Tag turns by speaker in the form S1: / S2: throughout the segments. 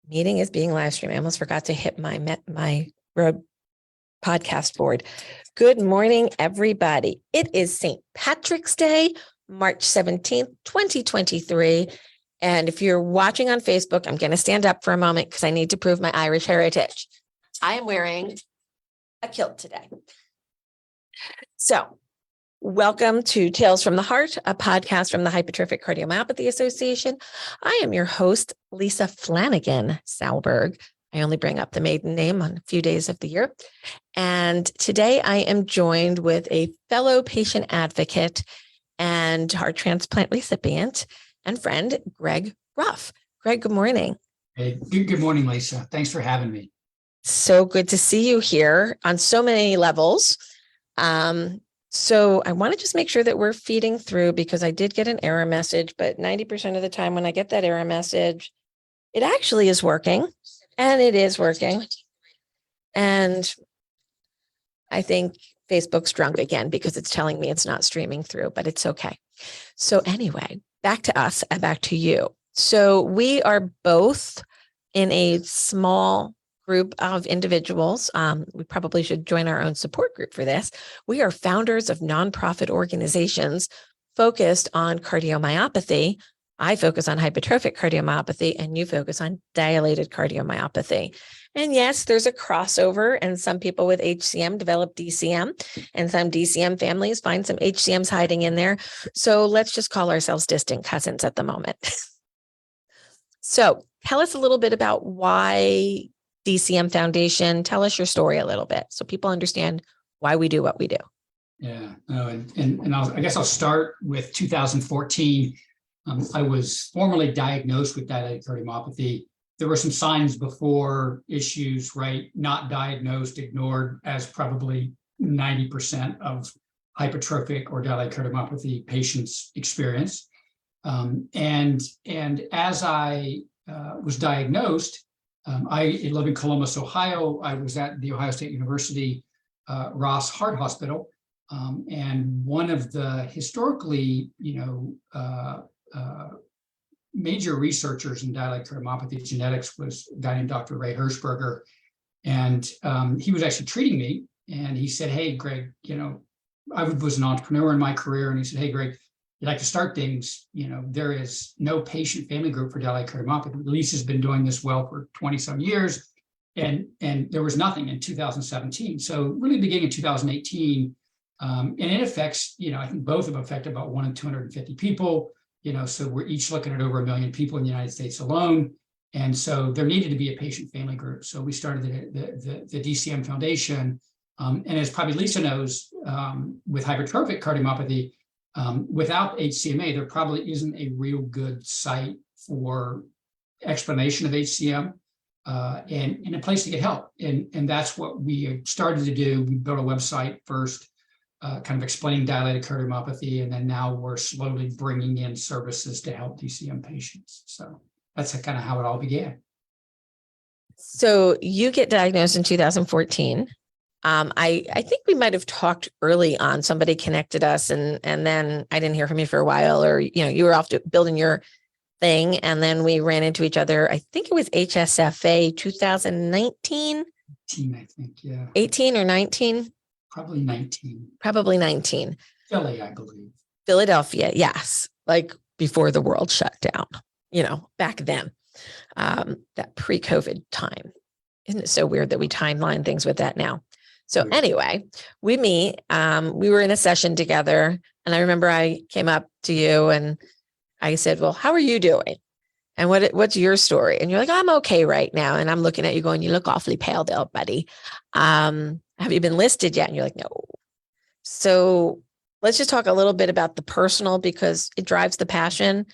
S1: Meeting is being live streamed. I almost forgot to hit my podcast board. Good morning, everybody. It is St. Patrick's Day, March 17th, 2023. And if you're watching on Facebook, I'm going to stand up for a moment because I need to prove my Irish heritage. I am wearing a kilt today. So welcome to Tales from the Heart, a podcast from the Hypertrophic Cardiomyopathy Association. I am your host, Lisa Flanagan Salberg. I only bring up the maiden name on a few days of the year. And today I am joined with a fellow patient advocate and heart transplant recipient and friend, Greg Ruff. Greg, good morning.
S2: Hey, good morning, Lisa. Thanks for having me.
S1: So good to see you here on so many levels. So I want to just make sure that we're feeding through because I did get an error message, but 90% of the time when I get that error message, it actually is working, and it is working. And I think Facebook's drunk again because it's telling me it's not streaming through, but it's okay. So anyway, back to us and back to you. So we are both in a small group of individuals. We probably should join our own support group for this. We are founders of nonprofit organizations focused on cardiomyopathy. I focus on hypertrophic cardiomyopathy and you focus on dilated cardiomyopathy. And yes, there's a crossover, and some people with HCM develop DCM, and some DCM families find some HCMs hiding in there. So let's just call ourselves distant cousins at the moment. So tell us a little bit about why DCM Foundation. Tell us your story a little bit so people understand why we do what we do.
S2: Yeah, I guess I'll start with 2014. I was formally diagnosed with dilated cardiomyopathy. There were some signs before issues, right? Not diagnosed, ignored, as probably 90% of hypertrophic or dilated cardiomyopathy patients experience. And as I was diagnosed, I live in Columbus, Ohio. I was at the Ohio State University Ross Heart Hospital, and one of the historically, major researchers in dilated cardiomyopathy genetics was a guy named Dr. Ray Hirschberger, and he was actually treating me. And he said, "Hey, Greg, I was an entrepreneur in my career," and he said, "Hey, Greg, you'd like to start things, there is no patient family group for dilated cardiomyopathy. Lisa's been doing this well for 20-some years, and there was nothing in 2017. So really beginning in 2018, and it affects, I think both of them affect about 1 in 250 people, so we're each looking at over 1 million people in the United States alone. And so there needed to be a patient family group. So we started the DCM Foundation. And as probably Lisa knows, with hypertrophic cardiomyopathy, without HCMA, there probably isn't a real good site for explanation of HCM and a place to get help. And that's what we started to do. We built a website first, kind of explaining dilated cardiomyopathy, and then now we're slowly bringing in services to help DCM patients. So that's kind of how it all began.
S1: So you get diagnosed in 2014. I think we might have talked early on. Somebody connected us, and then I didn't hear from you for a while, or you were off building your thing, and then we ran into each other. I think it was HSFA 2019.
S2: 18, I think, yeah.
S1: 18 or 19?
S2: Probably 19.
S1: Probably 19.
S2: Philly, I believe.
S1: Philadelphia, yes. Like before the world shut down, back then, that pre-COVID time. Isn't it so weird that we timeline things with that now? So anyway, we meet, we were in a session together, and I remember I came up to you and I said, "Well, how are you doing? And what's your story?" And you're like, "I'm okay right now." And I'm looking at you going, "You look awfully pale there, buddy. Have you been listed yet?" And you're like, "No." So let's just talk a little bit about the personal, because it drives the passion.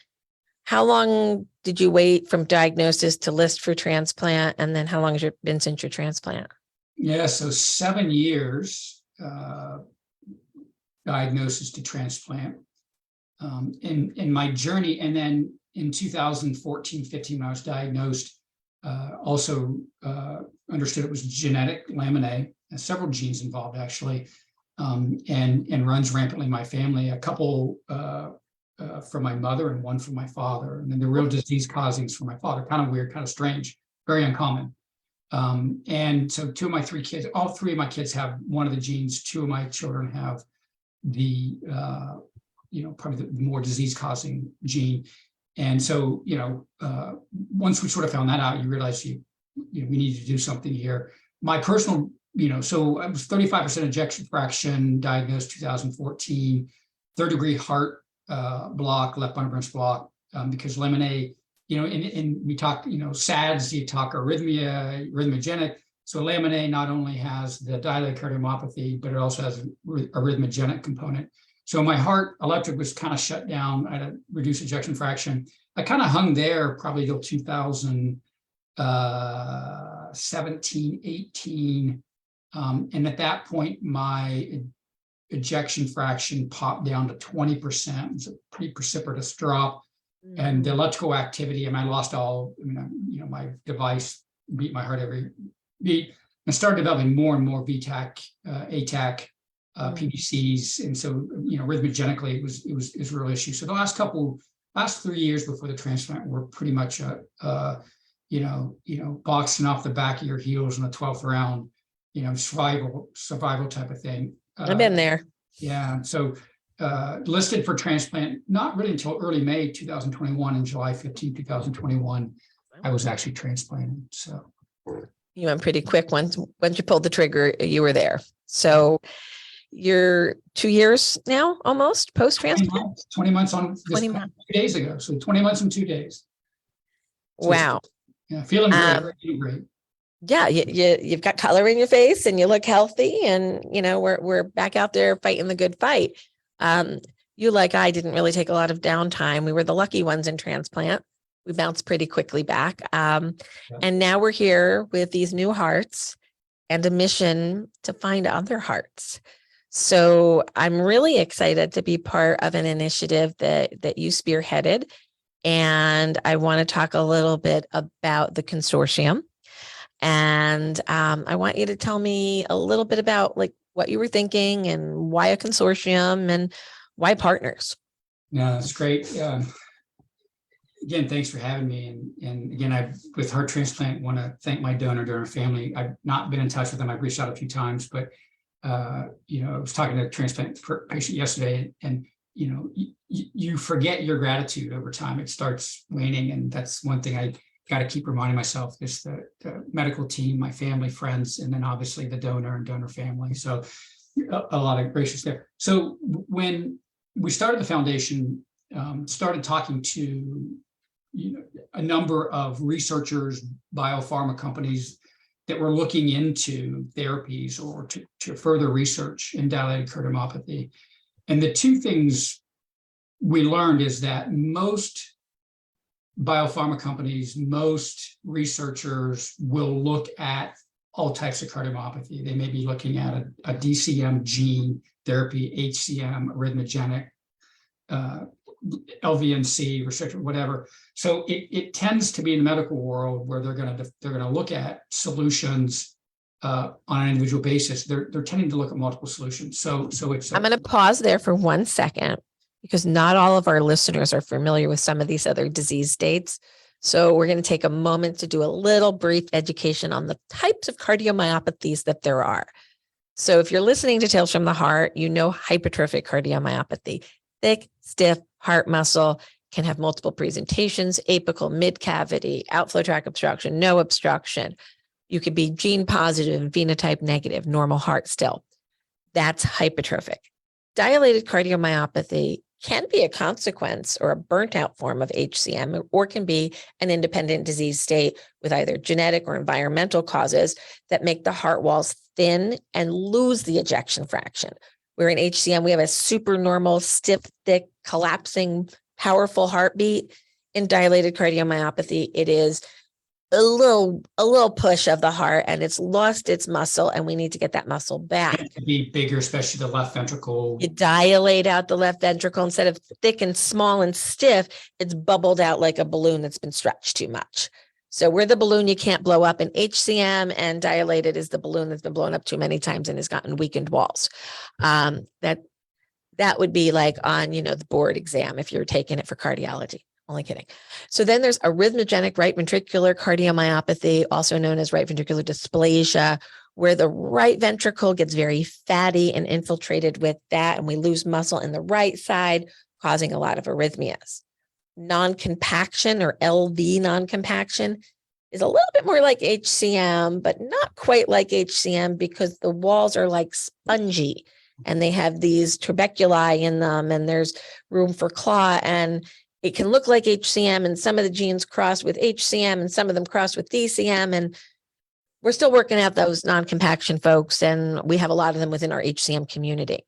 S1: How long did you wait from diagnosis to list for transplant? And then how long has it been since your transplant?
S2: Yeah, so 7 years, diagnosis to transplant. In my journey, and then in 2014, 15, when I was diagnosed, also understood it was genetic lamin A, several genes involved actually, and runs rampantly in my family, a couple from my mother and one from my father. And then the real disease causings from my father, kind of weird, kind of strange. very uncommon. And so all three of my kids have one of the genes. Two of my children have the, probably the more disease causing gene. And so, once we sort of found that out, you realize we need to do something here. My personal, so I was 35% ejection fraction, diagnosed 2014, third degree heart block, left bundle branch block, because Lemonet, and we talk, SADS, you talk arrhythmogenic. So Lemonet not only has the dilated cardiomyopathy, but it also has an arrhythmogenic component. So my heart electric was kind of shut down. I had a reduced ejection fraction. I kind of hung there probably till 2017, 18. And at that point, my ejection fraction popped down to 20%. It was a pretty precipitous drop. And the electrical activity, I lost all, my device beat my heart every beat, and started developing more and more VTAC, ATAC, PVCs. And so, arrhythmogenically, it was a real issue. So the last 3 years before the transplant were pretty much, boxing off the back of your heels in the 12th round, survival type of thing.
S1: I've been there.
S2: Yeah. So listed for transplant, not really until early May 2021, and July 15, 2021, I was actually transplanted. So
S1: you went pretty quick. Once you pulled the trigger, you were there. So you're 2 years now, almost post-transplant?
S2: 20 months on this
S1: 20
S2: 2
S1: months.
S2: days ago. So 20 months and 2 days. So
S1: Wow.
S2: Yeah, feeling great. Feeling great.
S1: Yeah, you've got color in your face and you look healthy, and we're back out there fighting the good fight. You, like I, didn't really take a lot of downtime. We were the lucky ones in transplant. We bounced pretty quickly back. And now we're here with these new hearts and a mission to find other hearts. So I'm really excited to be part of an initiative that you spearheaded. And I want to talk a little bit about the consortium. And I want you to tell me a little bit about what you were thinking and why a consortium and why partners.
S2: Yeah, that's great. Again, thanks for having me. And again, with heart transplant, want to thank my donor family. I've not been in touch with them. I've reached out a few times, but I was talking to a transplant patient yesterday, and you forget your gratitude over time. It starts waning, and that's one thing I got to keep reminding myself, is the medical team, my family, friends, and then obviously the donor and donor family. So a lot of gracious there. So when we started the foundation, started talking to a number of researchers, biopharma companies that were looking into therapies or to further research in dilated cardiomyopathy. And the two things we learned is that most biopharma companies, most researchers will look at all types of cardiomyopathy. They may be looking at a DCM gene therapy, HCM, arrhythmogenic, LVNC, restricted, whatever. So it tends to be in the medical world where they're going to look at solutions on an individual basis. They're tending to look at multiple solutions. So it's.
S1: I'm going to pause there for 1 second, because not all of our listeners are familiar with some of these other disease states. So we're going to take a moment to do a little brief education on the types of cardiomyopathies that there are. So if you're listening to Tales from the Heart, hypertrophic cardiomyopathy, thick, stiff heart muscle, can have multiple presentations, apical, mid cavity, outflow tract obstruction, no obstruction. You could be gene positive, phenotype negative, normal heart still. That's hypertrophic. Dilated cardiomyopathy can be a consequence or a burnt out form of HCM, or can be an independent disease state with either genetic or environmental causes that make the heart walls thin and lose the ejection fraction. Where in HCM, we have a super normal, stiff, thick, collapsing, powerful heartbeat. In dilated cardiomyopathy, it is a little push of the heart, and it's lost its muscle, and we need to get that muscle back.
S2: It can be bigger, especially the left ventricle.
S1: You dilate out the left ventricle. Instead of thick and small and stiff, it's bubbled out like a balloon that's been stretched too much. So we're the balloon you can't blow up in HCM, and dilated is the balloon that's been blown up too many times and has gotten weakened walls. That would be like on, the board exam if you're taking it for cardiology. Only kidding. So then there's arrhythmogenic right ventricular cardiomyopathy, also known as right ventricular dysplasia, where the right ventricle gets very fatty and infiltrated with that, and we lose muscle in the right side, causing a lot of arrhythmias. Non-compaction or LV non-compaction is a little bit more like HCM, but not quite like HCM because the walls are like spongy and they have these trabeculi in them and there's room for clot, and it can look like HCM and some of the genes cross with HCM and some of them cross with DCM. And we're still working out those non-compaction folks, and we have a lot of them within our HCM community.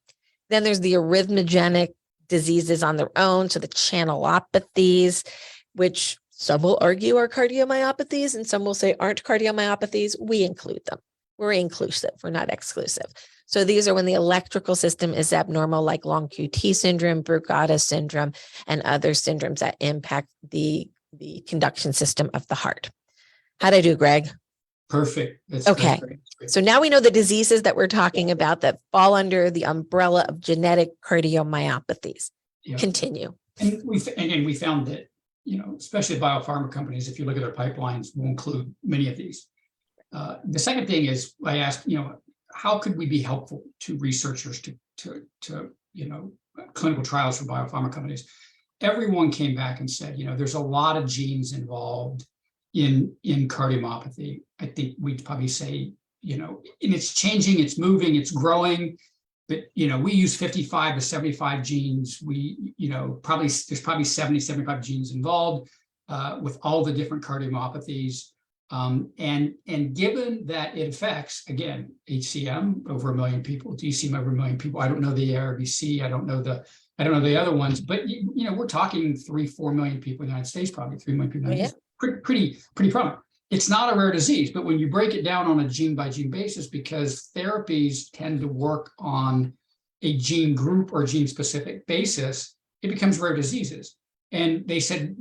S1: Then there's the arrhythmogenic diseases on their own. So the channelopathies, which some will argue are cardiomyopathies and some will say aren't cardiomyopathies. We include them. We're inclusive. We're not exclusive. So these are when the electrical system is abnormal, like long QT syndrome, Brugada syndrome, and other syndromes that impact the conduction system of the heart. How'd I do, Greg?
S2: Perfect. That's
S1: okay.
S2: great.
S1: So now we know the diseases that we're talking about that fall under the umbrella of genetic cardiomyopathies.
S2: Yeah.
S1: Continue.
S2: And we found that, especially biopharma companies, if you look at their pipelines, will include many of these. The second thing is I asked, how could we be helpful to researchers to clinical trials for biopharma companies? Everyone came back and said, there's a lot of genes involved in cardiomyopathy. I think we'd probably say, and it's changing, it's moving, it's growing, but, we use 55 to 75 genes. We, there's probably 70, 75 genes involved with all the different cardiomyopathies. And given that it affects, again, HCM over 1 million people, DCM over 1 million people. I don't know the ARVC. I don't know the other ones, but we're talking 3-4 million people in the United States, probably 3 million people. Yeah. Pretty prominent. It's not a rare disease, but when you break it down on a gene by gene basis, because therapies tend to work on a gene group or gene specific basis, it becomes rare diseases. And they said,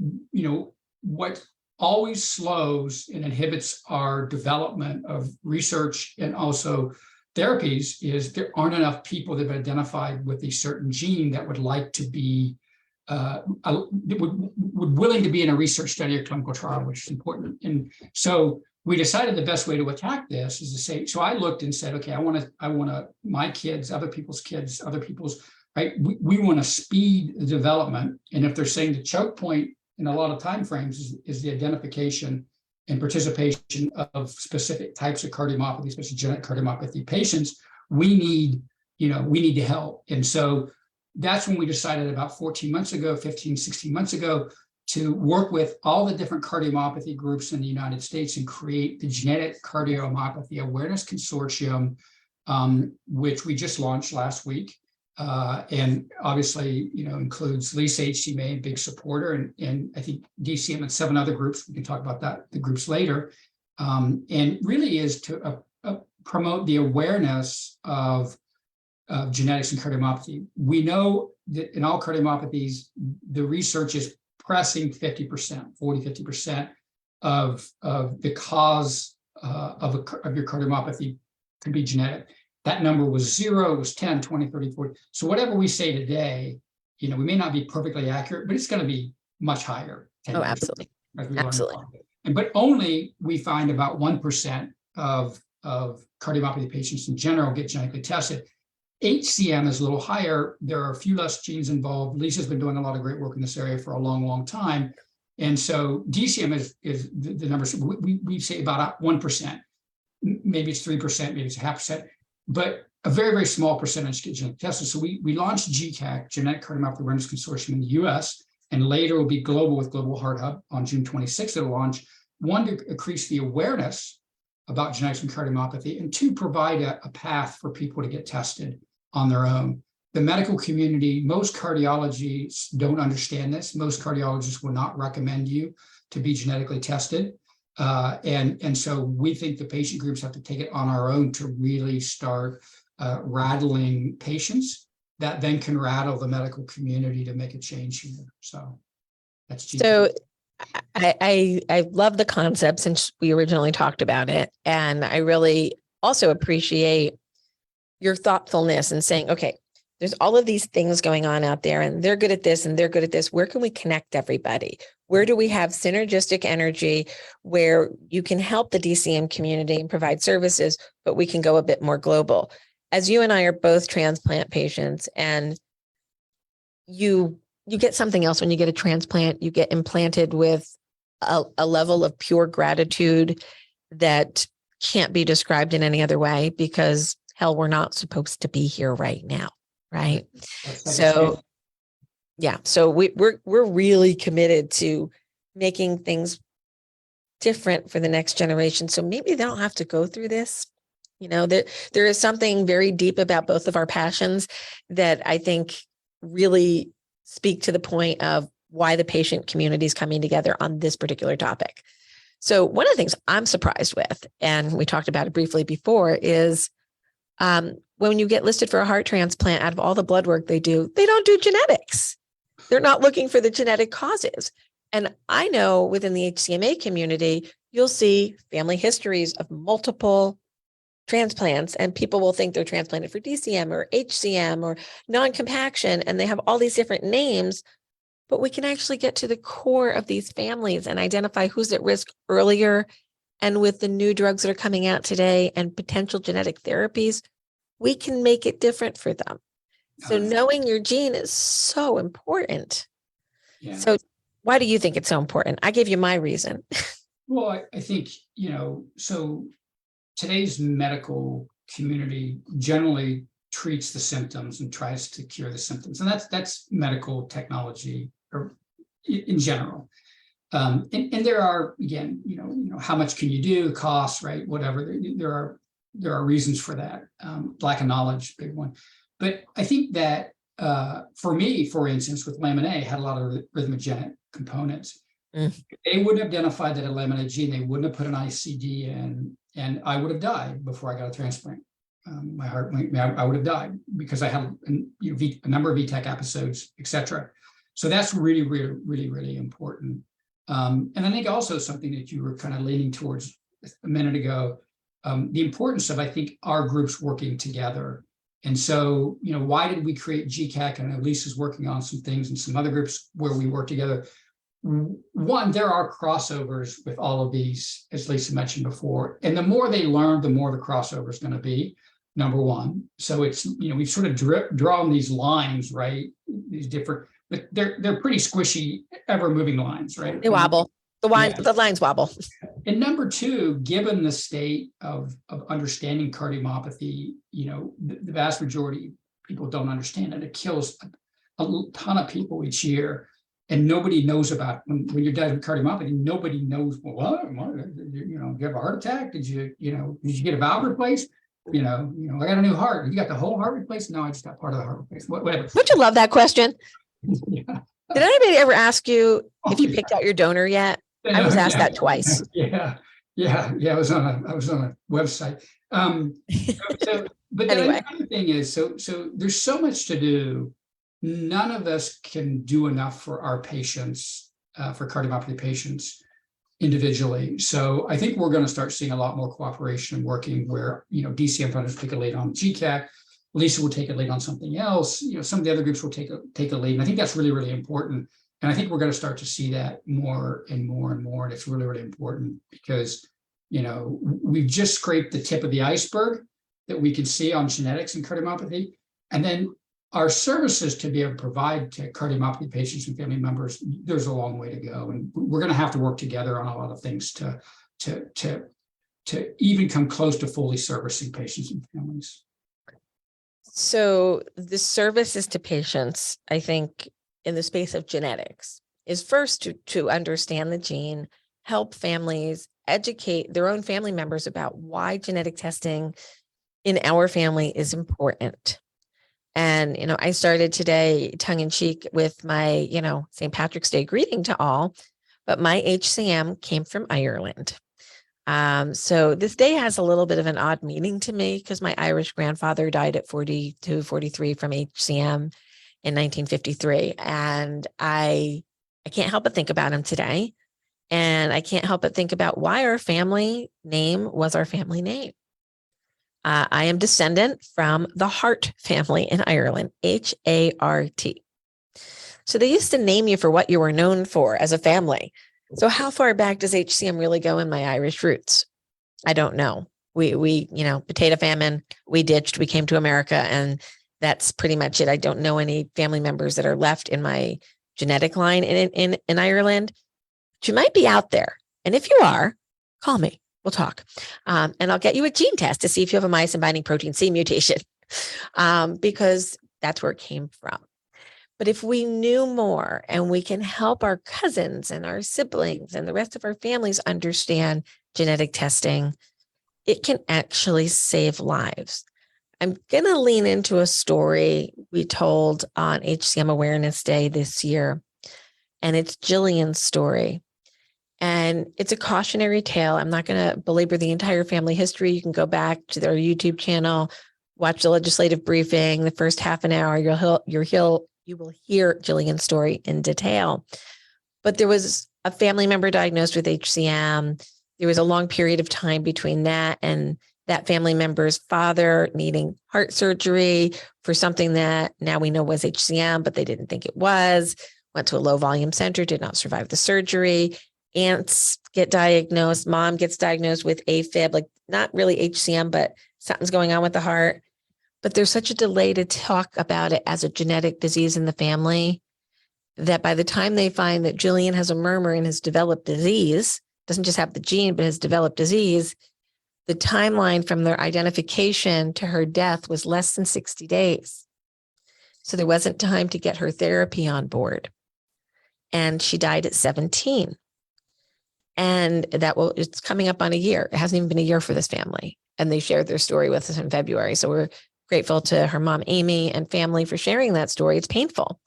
S2: what always slows and inhibits our development of research and also therapies is there aren't enough people that have identified with a certain gene that would like to be would willing to be in a research study or clinical trial, which is important. And so we decided the best way to attack this is to say, so I looked and said, okay, I want to my kids, other people's kids, other people's, right? We want to speed the development. And if they're saying the choke point in a lot of time frames is the identification and participation of specific types of cardiomyopathy, especially genetic cardiomyopathy patients, we need to help. And so that's when we decided about 15, 16 months ago, to work with all the different cardiomyopathy groups in the United States and create the Genetic Cardiomyopathy Awareness Consortium, which we just launched last week. And obviously, includes Lisa HCMA, a big supporter, and I think DCM and 7 other groups. We can talk about the groups later. And really is to promote the awareness of genetics and cardiomyopathy. We know that in all cardiomyopathies, the research is pressing 50%, 40-50% of the cause of your cardiomyopathy could be genetic. That number was 0, it was 10, 20, 30, 40. So whatever we say today, we may not be perfectly accurate, but it's going to be much higher.
S1: Oh, absolutely. Absolutely.
S2: But only we find about 1% of cardiomyopathy patients in general get genetically tested. HCM is a little higher. There are a few less genes involved. Lisa's been doing a lot of great work in this area for a long, long time. And so DCM is the numbers. We say about 1%. Maybe it's 3%, maybe it's 0.5%. But a very, very small percentage get genetic tested. So we launched GCAC, Genetic Cardiomyopathy Awareness Consortium, in the US, and later will be global with Global Heart Hub on June 26th. It'll launch, 1, to increase the awareness about genetics and cardiomyopathy, and 2, provide a path for people to get tested on their own. The medical community, most cardiologists don't understand this. Most cardiologists will not recommend you to be genetically tested. And so we think the patient groups have to take it on our own to really start rattling patients that then can rattle the medical community to make a change here. So that's GCAC. So
S1: I love the concept since we originally talked about it. And I really also appreciate your thoughtfulness in saying, okay, there's all of these things going on out there, and they're good at this and they're good at this. Where can we connect everybody? Where do we have synergistic energy where you can help the DCM community and provide services, but we can go a bit more global? As you and I are both transplant patients, and you get something else when you get a transplant. You get implanted with a level of pure gratitude that can't be described in any other way, because hell, we're not supposed to be here right now. Right. So yeah, so we're really committed to making things different for the next generation. So maybe they don't have to go through this. There is something very deep about both of our passions that I think really speak to the point of why the patient community is coming together on this particular topic. So one of the things I'm surprised with, and we talked about it briefly before, is when you get listed for a heart transplant, out of all the blood work they don't do genetics. They're not looking for the genetic causes. And I know within the HCMA community, you'll see family histories of multiple transplants, and people will think they're transplanted for DCM or HCM or non-compaction, and they have all these different names, but we can actually get to the core of these families and identify who's at risk earlier. And with the new drugs that are coming out today and potential genetic therapies, we can make it different for them. So knowing your gene is so important. Yeah. So why do you think it's so important? I gave you my reason.
S2: Well, I think, so today's medical community generally treats the symptoms and tries to cure the symptoms. And that's medical technology or in general. And there are, again, how much can you do, costs, right? Whatever, there are reasons for that. Lack of knowledge, big one. But I think that for me, for instance, with lamin A, had a lot of rhythmogenic components. If they wouldn't have identified that a lamin A gene, they wouldn't have put an ICD in, and I would have died before I got a transplant. My heart, I would have died because I had a number of VTAC episodes, etc. So that's really, really, really, really important. And I think also something that you were kind of leaning towards a minute ago, the importance of, I think, our groups working together. And so, why did we create GCAC? And Lisa's working on some things and some other groups where we work together. One, there are crossovers with all of these, as Lisa mentioned before. And the more they learn, the more the crossover is going to be, number one. So it's, we've sort of drawn these lines, right? These different, but they're pretty squishy, ever moving lines, right?
S1: They wobble. The lines wobble.
S2: And number two, given the state of understanding cardiomyopathy, the vast majority of people don't understand it. It kills a ton of people each year, and nobody knows about when you're diagnosed with cardiomyopathy. Nobody knows. Well, what? Did you have a heart attack? Did you get a valve replaced? I got a new heart. You got the whole heart replaced? No, I just got part of the heart replaced. Whatever.
S1: Don't you love that question?
S2: Yeah.
S1: Did anybody ever ask you if you picked out your donor yet? I was asked that twice.
S2: Yeah. I was on a website. But anyway, the other thing is, so there's so much to do. None of us can do enough for our patients, for cardiomyopathy patients individually. So I think we're going to start seeing a lot more cooperation and working where, DCM Foundation take a lead on GCAC. Lisa will take a lead on something else. Some of the other groups will take a lead. And I think that's really, really important. And I think we're going to start to see that more and more and more. And it's really, really important because, we've just scraped the tip of the iceberg that we can see on genetics and cardiomyopathy. And then our services to be able to provide to cardiomyopathy patients and family members, there's a long way to go. And we're going to have to work together on a lot of things to even come close to fully servicing patients and families.
S1: So the services to patients, I think, in the space of genetics is first to understand the gene, help families educate their own family members about why genetic testing in our family is important. And, I started today tongue in cheek with my, St. Patrick's Day greeting to all, but my HCM came from Ireland. So this day has a little bit of an odd meaning to me because my Irish grandfather died at 42, 43 from HCM in 1953. And I can't help but think about him today. And I can't help but think about why our family name was our family name. I am descendant from the Hart family in Ireland, H-A-R-T. So they used to name you for what you were known for as a family. So how far back does HCM really go in my Irish roots? I don't know. We, potato famine, we ditched, we came to America, and that's pretty much it. I don't know any family members that are left in my genetic line in Ireland. But you might be out there. And if you are, call me. We'll talk. And I'll get you a gene test to see if you have a myosin binding protein C mutation, because that's where it came from. But if we knew more and we can help our cousins and our siblings and the rest of our families understand genetic testing, it can actually save lives. I'm going to lean into a story we told on HCM Awareness Day this year, and it's Jillian's story. And it's a cautionary tale. I'm not going to belabor the entire family history. You can go back to their YouTube channel, watch the legislative briefing, the first half an hour, you will hear Jillian's story in detail. But there was a family member diagnosed with HCM. There was a long period of time between that and that family member's father needing heart surgery for something that now we know was HCM, but they didn't think it was. Went to a low volume center, did not survive the surgery. Aunts get diagnosed. Mom gets diagnosed with AFib, like not really HCM, but something's going on with the heart. But there's such a delay to talk about it as a genetic disease in the family that by the time they find that Jillian has a murmur and has developed disease, doesn't just have the gene, but has developed disease, the timeline from their identification to her death was less than 60 days. So there wasn't time to get her therapy on board. And she died at 17. And it's coming up on a year. It hasn't even been a year for this family. And they shared their story with us in February. So we're grateful to her mom, Amy, and family for sharing that story. It's painful,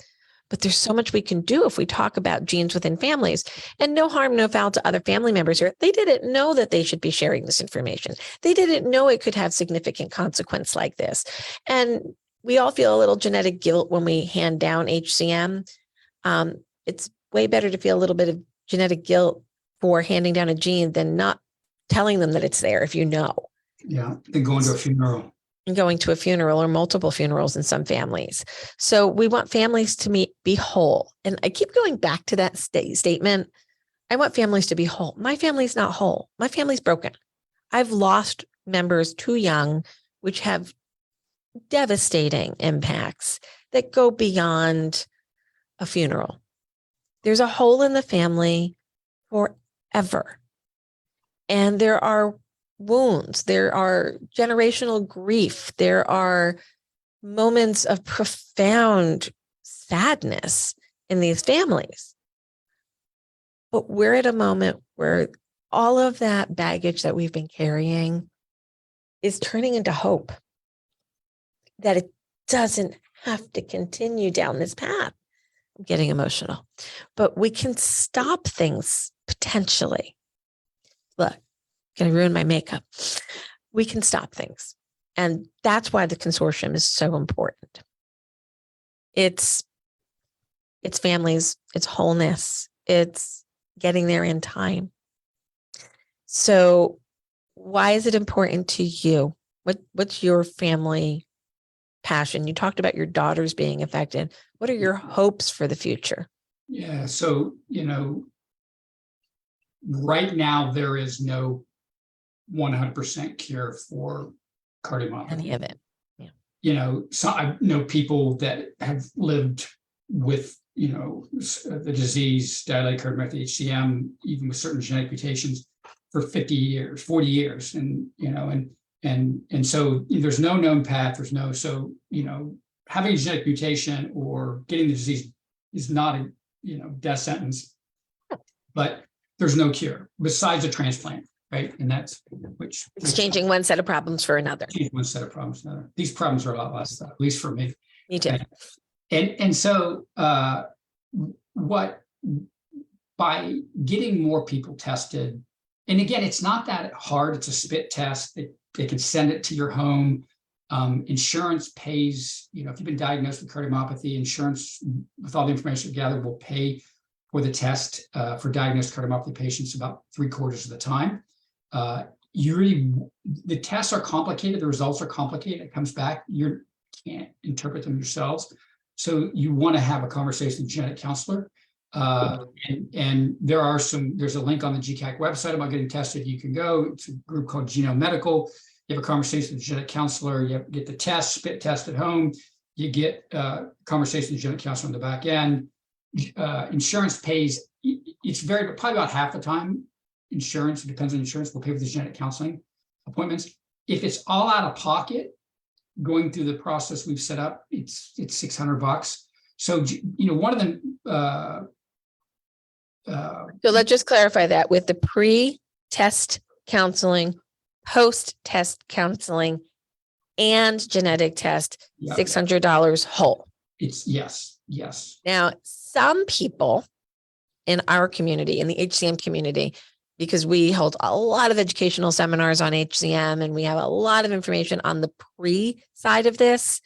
S1: but there's so much we can do if we talk about genes within families. And no harm, no foul to other family members here. They didn't know that they should be sharing this information. They didn't know it could have significant consequence like this. And we all feel a little genetic guilt when we hand down HCM. It's way better to feel a little bit of genetic guilt for handing down a gene than not telling them that it's there if you know.
S2: Yeah, then going to a funeral.
S1: And going to a funeral or multiple funerals in some families. So we want families to be whole. And I keep going back to that statement. I want families to be whole. My family's not whole. My family's broken. I've lost members too young, which have devastating impacts that go beyond a funeral. There's a hole in the family forever. And there are wounds, there are generational grief, there are moments of profound sadness in these families. But we're at a moment where all of that baggage that we've been carrying is turning into hope that it doesn't have to continue down this path. I'm getting emotional, but we can stop things potentially. Look, going to ruin my makeup. We can stop things. And that's why the consortium is so important. It's families, it's wholeness, it's getting there in time. So why is it important to you? What's your family passion? You talked about your daughters being affected. What are your hopes for the future?
S2: Yeah, so, right now there is no 100% cure for cardiomyopathy.
S1: Any of it. Yeah.
S2: So I know people that have lived with, the disease, dilated cardiomyopathy, HCM, even with certain genetic mutations for 50 years, 40 years. And, and so there's no known path. So, having a genetic mutation or getting the disease is not a, death sentence, but there's no cure besides a transplant. Right. And that's
S1: exchanging one set of problems for another.
S2: One set of problems for another. These problems are a lot less, at least for me.
S1: Me too.
S2: And so by getting more people tested, and again, it's not that hard. It's a spit test. They can send it to your home. Insurance pays, if you've been diagnosed with cardiomyopathy, insurance, with all the information gathered, will pay for the test for diagnosed cardiomyopathy patients about 3/4 of the time. the tests are complicated, the results are complicated, it comes back, you can't interpret them yourselves. So you want to have a conversation with a genetic counselor. And there's a link on the GCAC website about getting tested. You can go, it's a group called Genome Medical. You have a conversation with a genetic counselor, you get the test, spit test at home, you get conversation with a genetic counselor on the back end. Insurance pays, it's probably about half the time. Insurance, it depends on insurance, will pay for the genetic counseling appointments. If it's all out of pocket, going through the process we've set up, it's $600. So, one of them.
S1: So let's just clarify that with the pre-test counseling, post-test counseling, and genetic test,
S2: Yeah.
S1: $600 whole.
S2: It's yes.
S1: Now, some people in our community, in the HCM community, because we hold a lot of educational seminars on HCM and we have a lot of information on the pre side of this,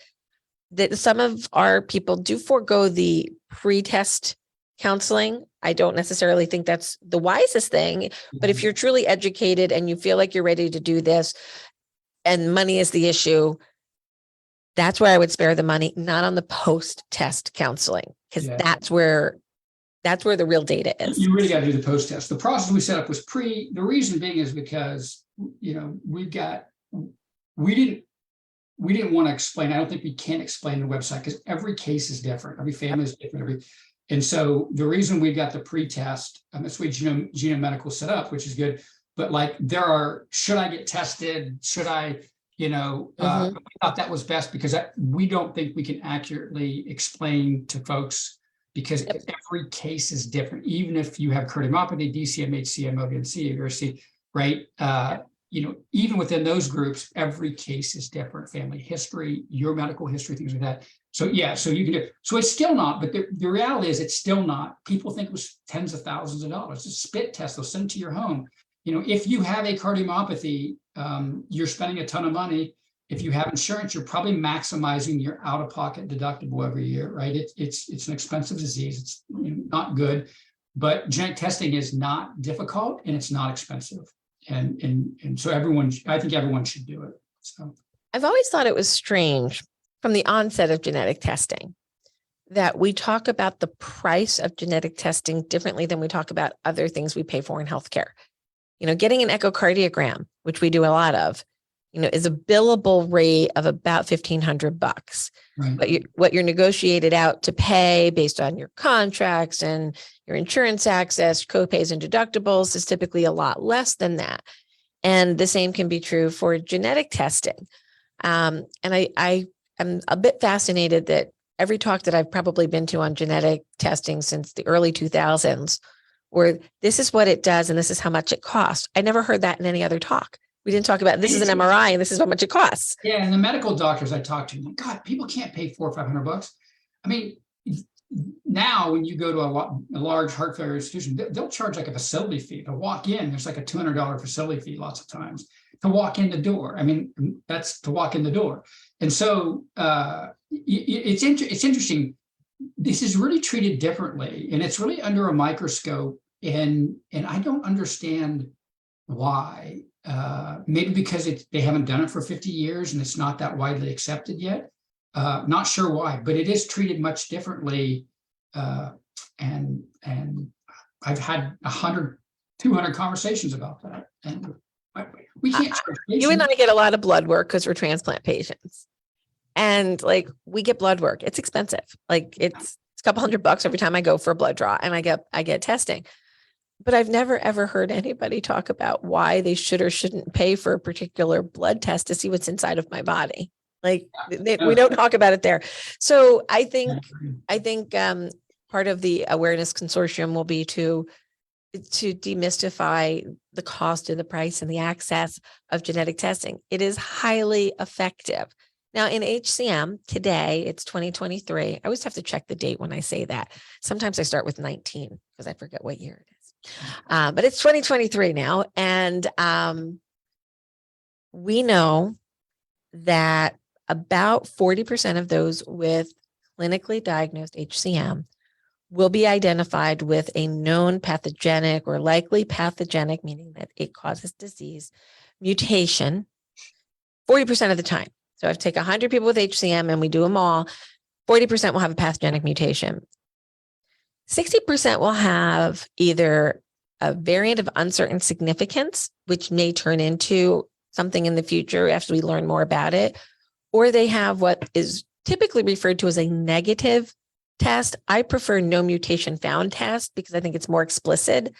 S1: that some of our people do forego the pre-test counseling. I don't necessarily think that's the wisest thing, but if you're truly educated and you feel like you're ready to do this and money is the issue, that's where I would spare the money, not on the post-test counseling, because that's where the real data is.
S2: You really got to do the post-test. The process we set up was pre. The reason being is because, we didn't want to explain. I don't think we can explain the website because every case is different. Every family is different. And so the reason we got the pre-test, that's what Genome Medical set up, which is good. But should I get tested? Should I, we thought that was best because we don't think we can accurately explain to folks because every case is different. Even if you have cardiomyopathy, DCM, HCM, ODNC, VRC, right? Even within those groups, every case is different. Family history, your medical history, things like that. So so you can do. So it's still not, but the reality is it's still not. People think it was tens of thousands of dollars. It's a spit test. They'll send it to your home. If you have a cardiomyopathy, you're spending a ton of money. If you have insurance, you're probably maximizing your out-of-pocket deductible every year, right? It's an expensive disease. It's not good, but genetic testing is not difficult and it's not expensive. And so I think everyone should do it. So
S1: I've always thought it was strange from the onset of genetic testing that we talk about the price of genetic testing differently than we talk about other things we pay for in healthcare. Getting an echocardiogram, which we do a lot of, is a billable rate of about $1,500.
S2: right.
S1: But what you're negotiated out to pay based on your contracts and your insurance access, copays and deductibles is typically a lot less than that. And the same can be true for genetic testing. And I am a bit fascinated that every talk that I've probably been to on genetic testing since the early 2000s, where this is what it does and this is how much it costs. I never heard that in any other talk. We didn't talk about this is an MRI and this is how much it costs.
S2: Yeah, and the medical doctors I talked to, God, people can't pay $400 or $500. I mean, now when you go to a large heart failure institution, they'll charge like a facility fee to walk in. There's like a $200 facility fee lots of times to walk in the door. I mean, that's to walk in the door. And so it's interesting. This is really treated differently, and it's really under a microscope. And I don't understand why. Maybe because they haven't done it for 50 years and it's not that widely accepted yet. Not sure why, but it is treated much differently. And I've had 100, 200 conversations about that. And we can't charge patients.
S1: You and I get a lot of blood work because we're transplant patients. And we get blood work. It's expensive. It's a couple $100 every time I go for a blood draw and I get testing. But I've never, ever heard anybody talk about why they should or shouldn't pay for a particular blood test to see what's inside of my body. We don't talk about it there. So I think part of the awareness consortium will be to demystify the cost and the price and the access of genetic testing. It is highly effective. Now in HCM today, it's 2023. I always have to check the date when I say that. Sometimes I start with 19 because I forget what year it is. But it's 2023 now. And we know that about 40% of those with clinically diagnosed HCM will be identified with a known pathogenic or likely pathogenic, meaning that it causes disease, mutation 40% of the time. So if I take 100 people with HCM and we do them all, 40% will have a pathogenic mutation. 60% will have either a variant of uncertain significance, which may turn into something in the future after we learn more about it, or they have what is typically referred to as a negative test. I prefer no mutation found test because I think it's more explicit.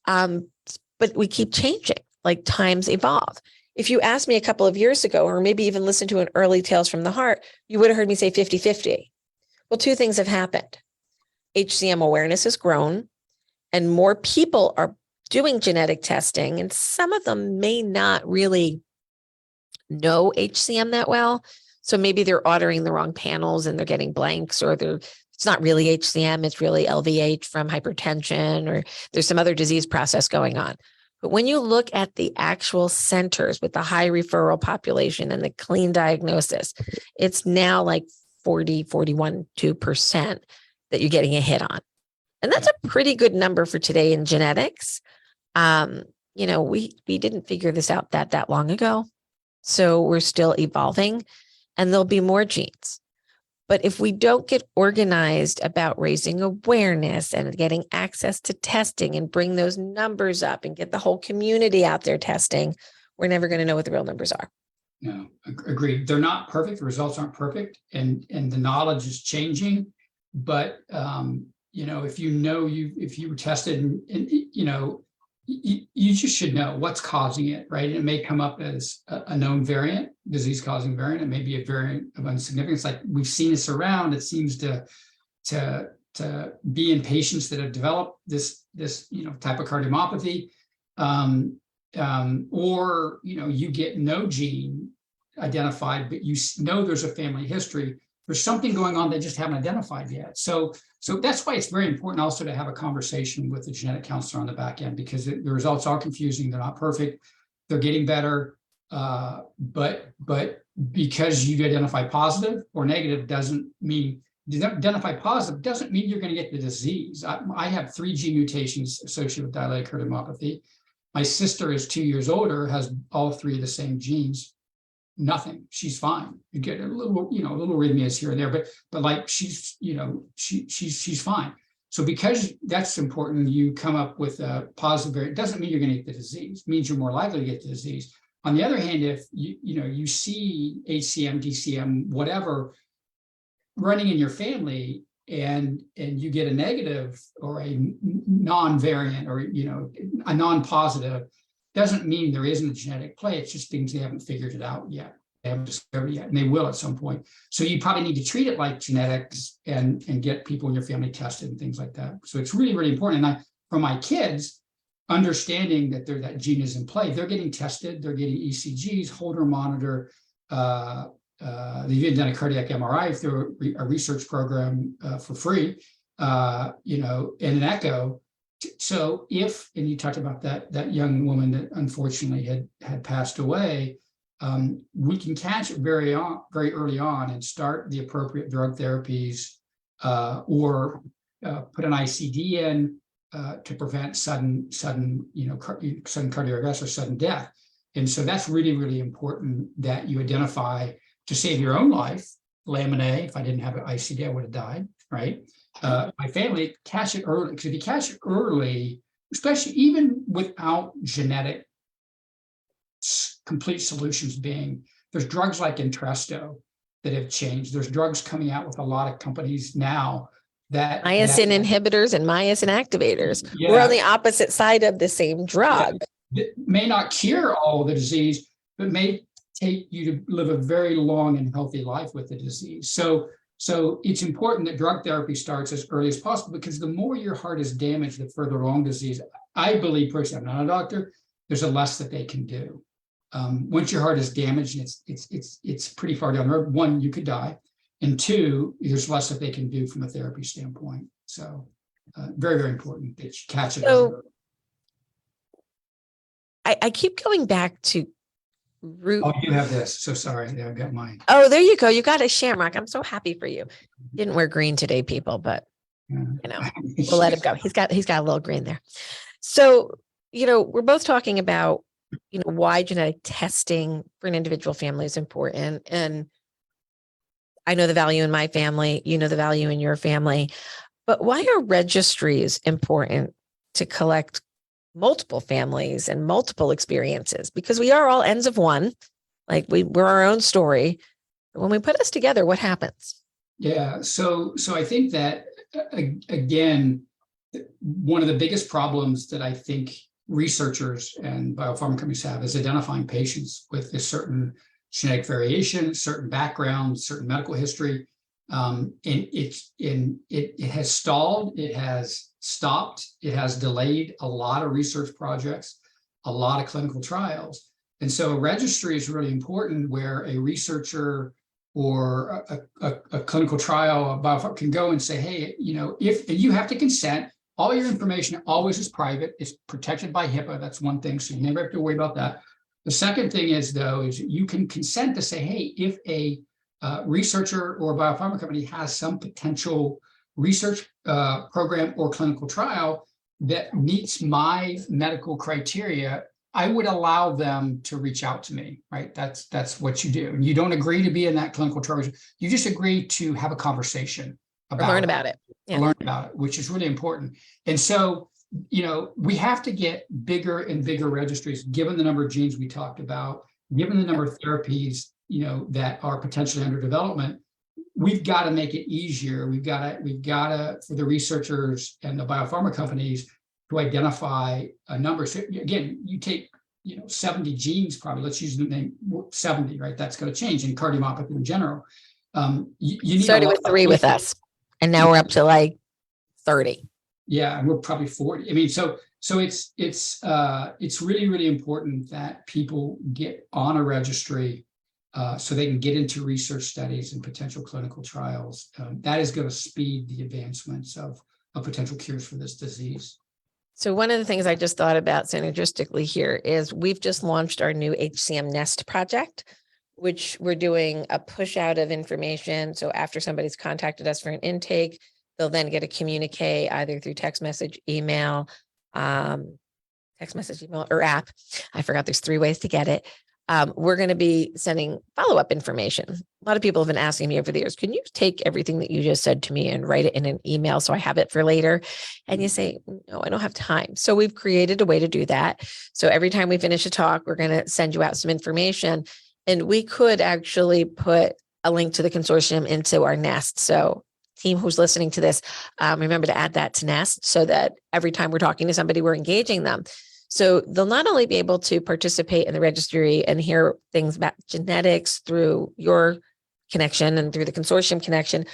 S1: But we keep changing, like times evolve. If you asked me a couple of years ago, or maybe even listened to an early Tales from the Heart, you would have heard me say 50-50. Well, two things have happened. HCM awareness has grown and more people are doing genetic testing, and some of them may not really know HCM that well. So maybe they're ordering the wrong panels and they're getting blanks, or it's not really HCM, it's really LVH from hypertension, or there's some other disease process going on. But when you look at the actual centers with the high referral population and the clean diagnosis, it's now like 41-2% that you're getting a hit on. And that's a pretty good number for today in genetics. We didn't figure this out that long ago. So we're still evolving and there'll be more genes. But if we don't get organized about raising awareness and getting access to testing and bring those numbers up and get the whole community out there testing, we're never going to know what the real numbers are.
S2: No, agreed. They're not perfect. The results aren't perfect, and the knowledge is changing. But if you were tested, and you just should know what's causing it, right? And it may come up as a known variant, disease-causing variant. It may be a variant of unsignificance. Like we've seen this around. It seems to be in patients that have developed this type of cardiomyopathy, or you get no gene identified, but you know there's a family history. There's something going on they just haven't identified yet. So that's why it's very important also to have a conversation with the genetic counselor on the back end, because the results are confusing. They're not perfect. They're getting better. But because you identify positive or negative doesn't mean you're going to get the disease. I have 3 gene mutations associated with dilated cardiomyopathy. My sister is 2 years older, has all 3 of the same genes. Nothing. She's fine. You get a little arrhythmias here and there, but like she's fine. So because that's important, you come up with a positive variant. It doesn't mean you're going to get the disease. It means you're more likely to get the disease. On the other hand, if you see HCM, DCM, whatever running in your family, and you get a negative or a non-variant or a non-positive, doesn't mean there isn't a genetic play. It's just things they haven't figured it out yet. They haven't discovered it yet, and they will at some point. So you probably need to treat it like genetics and get people in your family tested and things like that. So it's really, really important. And for my kids, understanding that that gene is in play, they're getting tested, they're getting ECGs, Holter monitor, they've even done a cardiac MRI through a research program for free, and an echo. So and you talked about that young woman that unfortunately had passed away, we can catch it very early on and start the appropriate drug therapies, or put an ICD in to prevent sudden cardiac arrest or sudden death. And so that's really, really important that you identify to save your own life. Lamina, if I didn't have an ICD, I would have died, right? My family, catch it early, because if you catch it early, especially even without genetic complete solutions there's drugs like Entresto that have changed. There's drugs coming out with a lot of companies now that
S1: myosin inhibitors and myosin activators.
S2: Yeah.
S1: We're on the opposite side of the same drug.
S2: That may not cure all the disease, but may take you to live a very long and healthy life with the disease. So it's important that drug therapy starts as early as possible, because the more your heart is damaged, the further along disease. I believe personally, I'm not a doctor, there's a less that they can do. Once your heart is damaged, it's pretty far down the road. 1, you could die, and 2, there's less that they can do from a therapy standpoint. So very, very important that you catch it.
S1: So I keep going back to root.
S2: Oh, you have this. So sorry. Yeah, I've got mine.
S1: Oh, there you go. You got a shamrock. I'm so happy for you. Didn't wear green today, people, but we'll let him go. He's got a little green there. So, we're both talking about why genetic testing for an individual family is important. And I know the value in my family, you know the value in your family, but why are registries important to collect multiple families and multiple experiences? Because we are all ends of one, like we're our own story. When we put us together, what happens?
S2: Yeah, so I think that again, one of the biggest problems that I think researchers and biopharma companies have is identifying patients with a certain genetic variation, certain background, certain medical history. And it has stalled, it has stopped, it has delayed a lot of research projects, a lot of clinical trials. And so a registry is really important, where a researcher or a clinical trial biopharma can go and say, hey, if you have to consent, all your information always is private, it's protected by HIPAA. That's one thing, so you never have to worry about that. The second thing is, though, is you can consent to say, hey, if a researcher or biopharma company has some potential research program or clinical trial that meets my medical criteria, I would allow them to reach out to me, right? That's what you do. And you don't agree to be in that clinical trial. You just agree to have a conversation about
S1: learn about it. Yeah.
S2: Learn about it, which is really important. And so, we have to get bigger and bigger registries, given the number of genes we talked about, given the number of therapies, that are potentially under development. We've got to make it easier. We've got to, for the researchers and the biopharma companies, to identify a number. So again, you take 70 genes, probably, let's use the name 70, right? That's going to change in cardiomyopathy in general. You need
S1: started with 3 with us, and now we're up to like 30.
S2: Yeah, and we're probably 40. I mean, so it's really, really important that people get on a registry so they can get into research studies and potential clinical trials. That is going to speed the advancements of potential cures for this disease.
S1: So one of the things I just thought about synergistically here is we've just launched our new HCM Nest project, which we're doing a push out of information. So after somebody's contacted us for an intake, they'll then get a communique either through text message, email, or app. I forgot there's 3 ways to get it. We're going to be sending follow-up information. A lot of people have been asking me over the years, can you take everything that you just said to me and write it in an email so I have it for later? And you say, no, I don't have time. So we've created a way to do that. So every time we finish a talk, we're going to send you out some information, and we could actually put a link to the consortium into our Nest. So team who's listening to this, remember to add that to Nest so that every time we're talking to somebody, we're engaging them. So they'll not only be able to participate in the registry and hear things about genetics through your connection and through the consortium connection,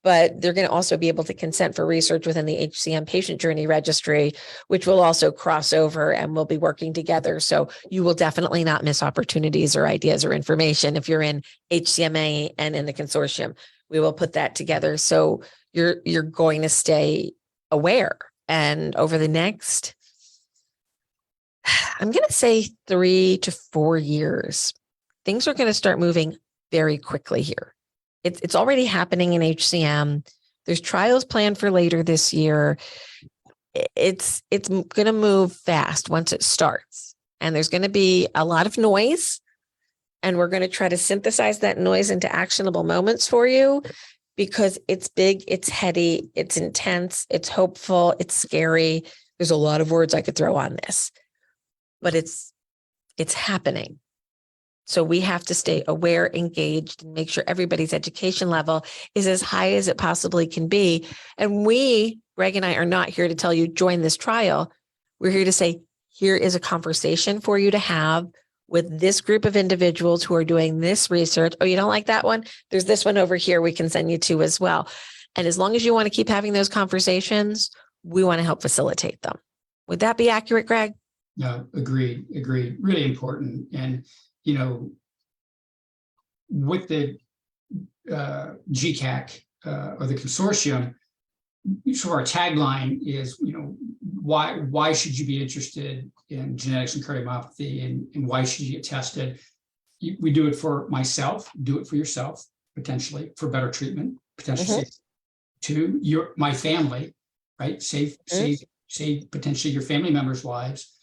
S1: but they're going to also be able to consent for research within the HCM patient journey registry, which will also cross over and we'll be working together. So you will definitely not miss opportunities or ideas or information if you're in HCMA and in the consortium. We will put that together. So you're going to stay aware. And over the next, I'm going to say 3 to 4 years, things are going to start moving very quickly here. It's already happening in HCM. There's trials planned for later this year. It's going to move fast once it starts. And there's going to be a lot of noise. And we're going to try to synthesize that noise into actionable moments for you, because it's big, it's heady, it's intense, it's hopeful, it's scary. There's a lot of words I could throw on this, but it's happening. So we have to stay aware, engaged, and make sure everybody's education level is as high as it possibly can be. And we, Greg and I, are not here to tell you, join this trial. We're here to say, here is a conversation for you to have with this group of individuals who are doing this research. Oh, you don't like that one? There's this one over here we can send you to as well. And as long as you want to keep having those conversations, we want to help facilitate them. Would that be accurate, Greg?
S2: No, agreed. Really important. And, with the GCAC or the consortium, so our tagline is, why should you be interested in genetics and cardiomyopathy, and why should you get tested? We do it for myself, do it for yourself, potentially for better treatment, potentially to my family, right? Save potentially your family members' lives.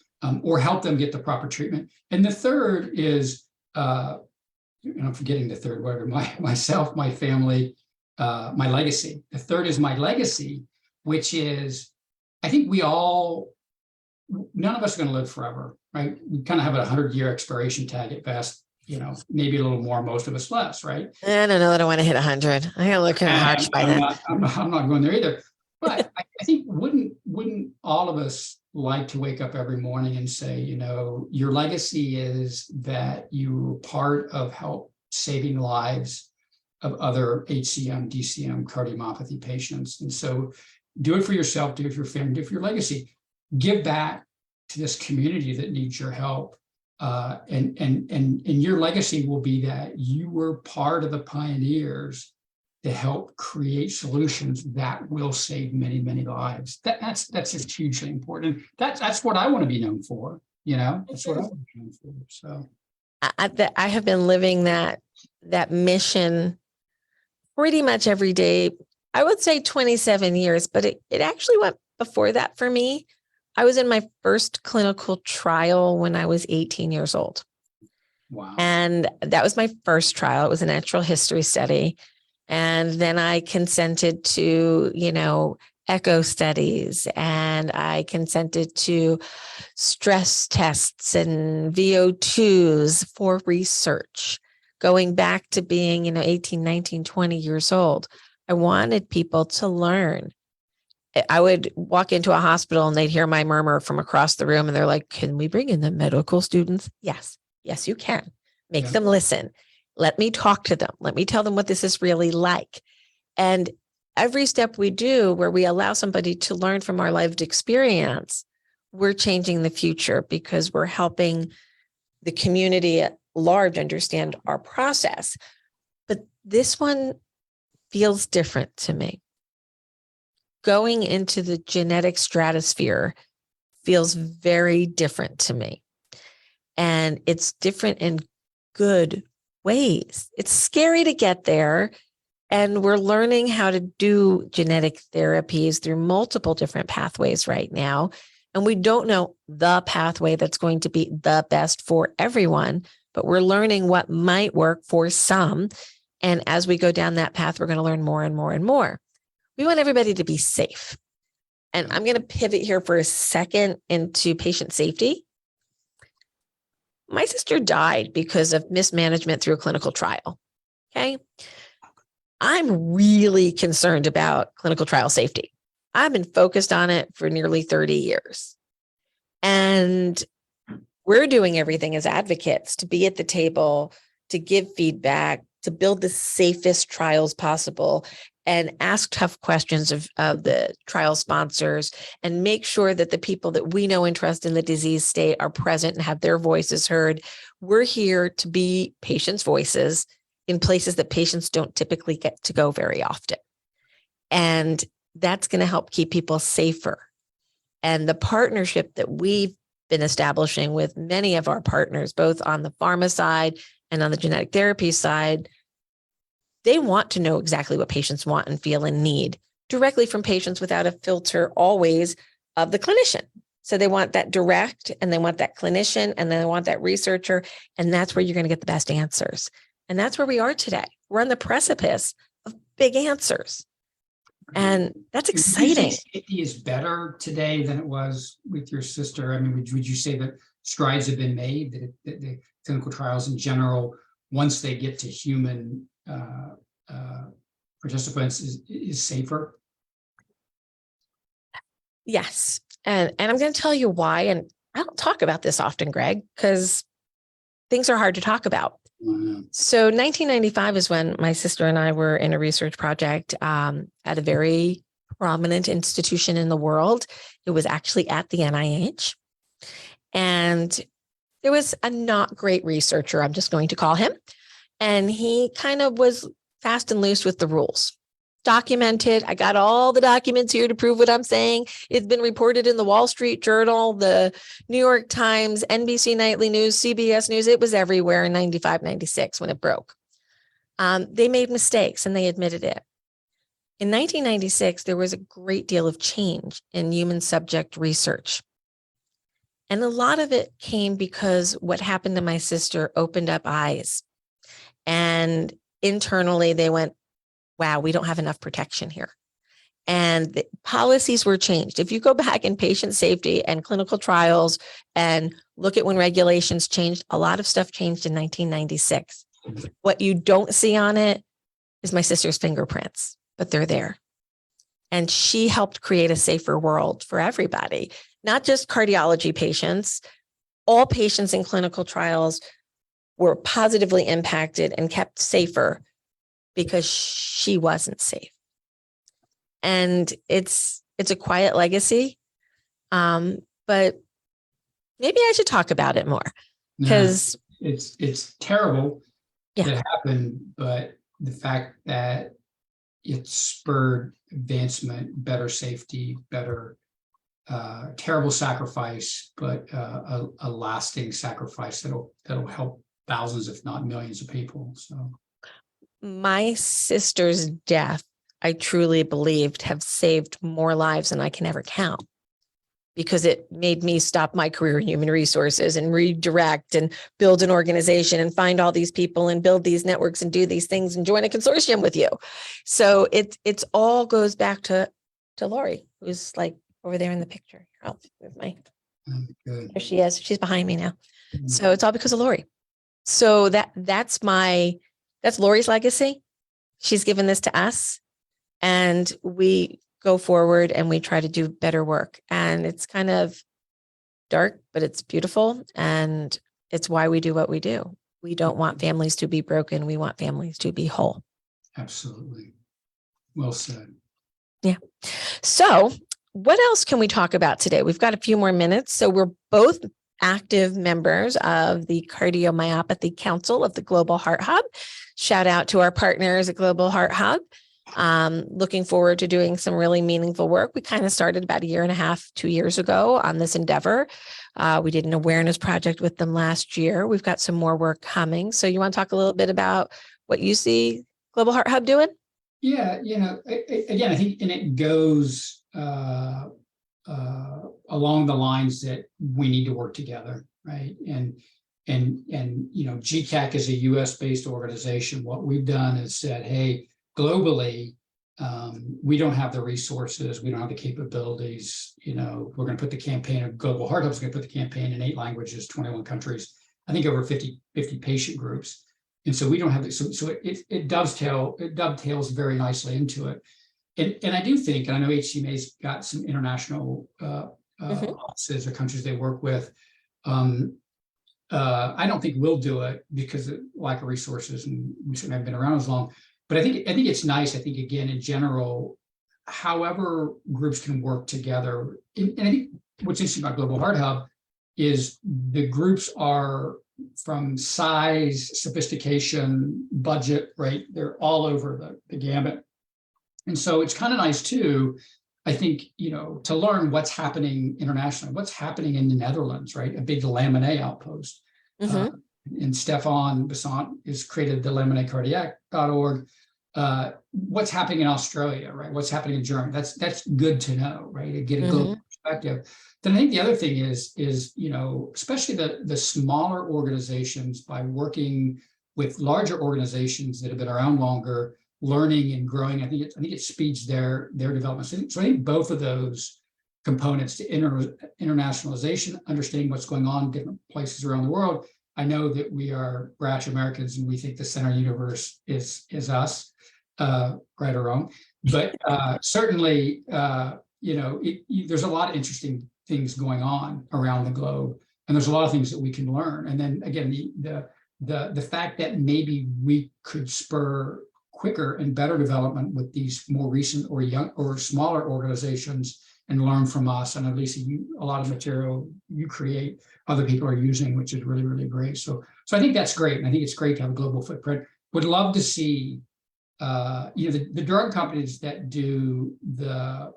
S2: or help them get the proper treatment. And the third is, and I'm forgetting the third, whatever, myself, my family, my legacy. The third is my legacy, which is, I think none of us are going to live forever, right? We kind of have a 100-year expiration tag at best, maybe a little more, most of us less, right?
S1: I don't know that I want to hit 100. I gotta look kind of harsh by then.
S2: I'm not going there either. But I think wouldn't all of us like to wake up every morning and say, your legacy is that you were part of help saving lives of other HCM, DCM, cardiomyopathy patients. And so do it for yourself, do it for your family, do it for your legacy. Give back to this community that needs your help. And your legacy will be that you were part of the pioneers to help create solutions that will save many, many lives. That's just hugely important. That's what I want to be known for. That's what I want to be known for. So
S1: I have been living that mission pretty much every day. I would say 27 years, but it actually went before that for me. I was in my first clinical trial when I was 18 years old.
S2: Wow.
S1: And that was my first trial. It was a natural history study. And then I consented to, echo studies, and I consented to stress tests and VO2s for research. Going back to being, 18, 19, 20 years old, I wanted people to learn. I would walk into a hospital and they'd hear my murmur from across the room and they're like, can we bring in the medical students? Yes, you can. Make them listen. Let me talk to them. Let me tell them what this is really like. And every step we do where we allow somebody to learn from our lived experience, we're changing the future because we're helping the community at large understand our process. But this one feels different to me. Going into the genetic stratosphere feels very different to me. And it's different in good ways. It's scary to get there. And we're learning how to do genetic therapies through multiple different pathways right now. And we don't know the pathway that's going to be the best for everyone, but we're learning what might work for some. And as we go down that path, we're going to learn more and more and more. We want everybody to be safe. And I'm going to pivot here for a second into patient safety. My sister died because of mismanagement through a clinical trial. Okay. I'm really concerned about clinical trial safety. I've been focused on it for nearly 30 years. And we're doing everything as advocates to be at the table, to give feedback, to build the safest trials possible, and ask tough questions of the trial sponsors, and make sure that the people that we know and trust in the disease state are present and have their voices heard. We're here to be patients' voices in places that patients don't typically get to go very often. And that's going to help keep people safer. And the partnership that we've been establishing with many of our partners, both on the pharma side and on the genetic therapy side, they want to know exactly what patients want and feel and need directly from patients without a filter always of the clinician. So they want that direct, and they want that clinician, and then they want that researcher. And that's where you're going to get the best answers. And that's where we are today. We're on the precipice of big answers. And that's exciting.
S2: Would you say safety is better today than it was with your sister? I mean, would you say that strides have been made, that the clinical trials in general, once they get to human participants, is safer?
S1: Yes. And I'm going to tell you why. And I don't talk about this often, Greg, because things are hard to talk about. So 1995 is when my sister and I were in a research project at a very prominent institution in the world. It was actually at the NIH. And there was a not great researcher, I'm just going to call him. And he kind of was fast and loose with the rules. Documented. I got all the documents here to prove what I'm saying. It's been reported in the Wall Street Journal, the New York Times, NBC Nightly News, CBS News. It was everywhere in 95, 96 when it broke. They made mistakes and they admitted it. In 1996, there was a great deal of change in human subject research. And a lot of it came because what happened to my sister opened up eyes. And internally, they went, wow, we don't have enough protection here. And the policies were changed. If you go back in patient safety and clinical trials and look at when regulations changed, a lot of stuff changed in 1996. What you don't see on it is my sister's fingerprints, but they're there. And she helped create a safer world for everybody, not just cardiology patients. All patients in clinical trials were positively impacted and kept safer because she wasn't safe. And it's a quiet legacy. But maybe I should talk about it more, because
S2: it's terrible
S1: Yeah.
S2: that happened, but the fact that it spurred advancement, better safety, better terrible sacrifice, but a lasting sacrifice that'll help thousands, if not millions of people. So
S1: my sister's death, I truly believed, have saved more lives than I can ever count, because it made me stop my career in human resources and redirect and build an organization and find all these people and build these networks and do these things and join a consortium with you. So it's all goes back to Lori, who's like over there in the picture. I'll move my,
S2: good.
S1: there she is. She's behind me now. So it's all because of Lori. So that's Lori's legacy. She's given this to us, and we go forward and we try to do better work. And it's kind of dark, but it's beautiful. And it's why we do what we do. We don't want families to be broken. We want families to be whole.
S2: Absolutely. Well said.
S1: Yeah. So what else can we talk about today? We've got a few more minutes. So we're both active members of the Cardiomyopathy Council of the Global Heart Hub. Shout out to our partners at Global Heart Hub. Looking forward to doing some really meaningful work. We kind of started about 1.5 years, 2 years ago on this endeavor. We did an awareness project with them last year. We've got some more work coming. So you want to talk a little bit about what you see Global Heart Hub doing?
S2: Yeah, again, I think, and it goes along the lines that we need to work together, right? And GCAC is a US-based organization. What we've done is said, hey, globally, we don't have the resources, we don't have the capabilities. We're going to put the campaign, Global Heart Hub is going to put the campaign in 8 languages, 21 countries, I think over 50 patient groups. And so we don't have it. So it dovetails very nicely into it. And I do think, and I know HCMA's got some international offices or countries they work with. I don't think we'll do it because of lack of resources, and we shouldn't have been around as long. But I think it's nice. I think, again, in general, however groups can work together. And I think what's interesting about Global Heart Hub is the groups are from size, sophistication, budget, right? They're all over the gamut. And so it's kind of nice too, I think, to learn what's happening internationally, what's happening in the Netherlands, right? A big Lamine outpost. And Stefan Besant has created the LamineCardiac.org. What's happening in Australia, right? What's happening in Germany? That's good to know, right? To get a global perspective. Then I think the other thing is especially the smaller organizations, by working with larger organizations that have been around longer, learning and growing, I think it speeds their development. So I think both of those components to internationalization, understanding what's going on in different places around the world. I know that we are brash Americans and we think the center universe is us, right or wrong. But certainly, there's a lot of interesting things going on around the globe, and there's a lot of things that we can learn. And then again, the fact that maybe we could spur quicker and better development with these more recent or young or smaller organizations and learn from us. And at least a lot of material you create, other people are using, which is really, really great. So I think that's great. And I think it's great to have a global footprint. Would love to see, the drug companies that do the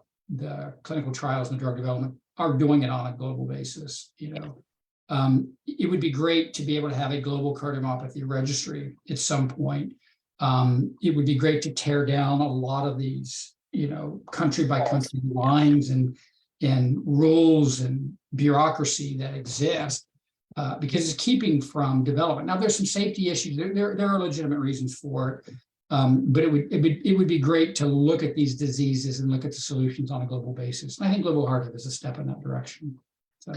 S2: clinical trials and the drug development are doing it on a global basis. It would be great to be able to have a global cardiomyopathy registry at some point. It would be great to tear down a lot of these, country by country lines and and rules and bureaucracy that exist, because it's keeping from development. Now, there's some safety issues. There are legitimate reasons for it, but it would be great to look at these diseases and look at the solutions on a global basis. And I think global heart is a step in that direction. So